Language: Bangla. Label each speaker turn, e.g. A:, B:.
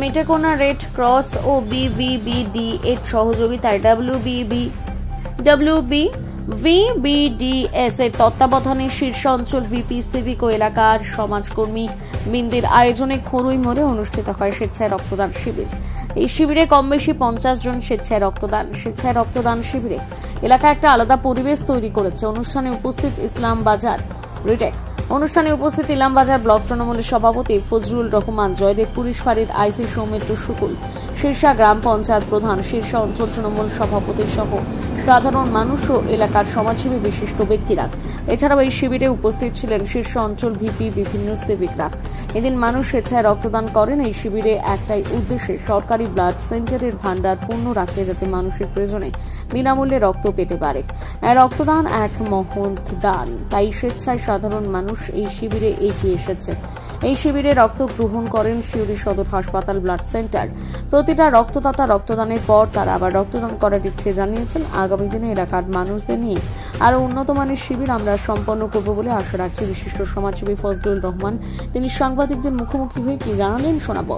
A: মেটেকোনা রেড ক্রস ও বিভিবিডি এর সহযোগিতায় WBVBDS এর তত্ত্বাবধানে শীর্ষ অঞ্চল ভিপি সিভিক ও এলাকার সমাজকর্মী বৃন্দের আয়োজনে খড়ুই মোড়ে অনুষ্ঠিত হয় স্বেচ্ছায় রক্তদান শিবির। এই শিবিরে কম বেশি 50 জন স্বেচ্ছায় রক্তদান শিবিরে এলাকা একটা আলাদা পরিবেশ তৈরি করেছে। অনুষ্ঠানে উপস্থিত ইলামবাজার ব্লক তৃণমূলের সভাপতি ফজলুর রহমান, জয়দেব পুলিশ ফাঁড়ির আইসি সৌমিত্র শুকুল, শীর্ষা গ্রাম পঞ্চায়েত প্রধান, শীর্ষা অঞ্চল তৃণমূল সভাপতি সহ সাধারণ মানুষ ও এলাকার সমাজসেবী বিশিষ্ট ব্যক্তিরা। এছাড়াও এই শিবিরে উপস্থিত ছিলেন শীর্ষ অঞ্চল ভিপি, বিভিন্ন সিভিকরা। এদিন মানুষ স্বেচ্ছায় রক্তদান করেন। এই শিবিরে একটাই উদ্দেশ্যে, সরকারি ব্লাড সেন্টারের ভান্ডার পূর্ণ রাখতে, যাতে মানুষের প্রয়োজনে বিনামূল্যে রক্ত পেতে পারে। রক্তদান এক মহৎ দান, তাই স্বেচ্ছায় সাধারণ মানুষ এই শিবিরে এগিয়ে এসেছে। এই শিবিরে রক্ত গ্রহণ করেন সিউড়ি সদর হাসপাতাল ব্লাড সেন্টার। প্রতিটা রক্তদাতা রক্তদানের পর তারা আবার রক্তদান করার ইচ্ছে জানিয়েছেন। আগামী দিনে এলাকার মানুষদের নিয়ে আরো উন্নত মানের শিবির আমরা সম্পন্ন করব বলে আশা রাখছি বিশিষ্ট সমাজসেবী ফজলুর রহমান। তিনি সাংবাদিকদের মুখোমুখি হয়ে কি জানালেন শোনাবো।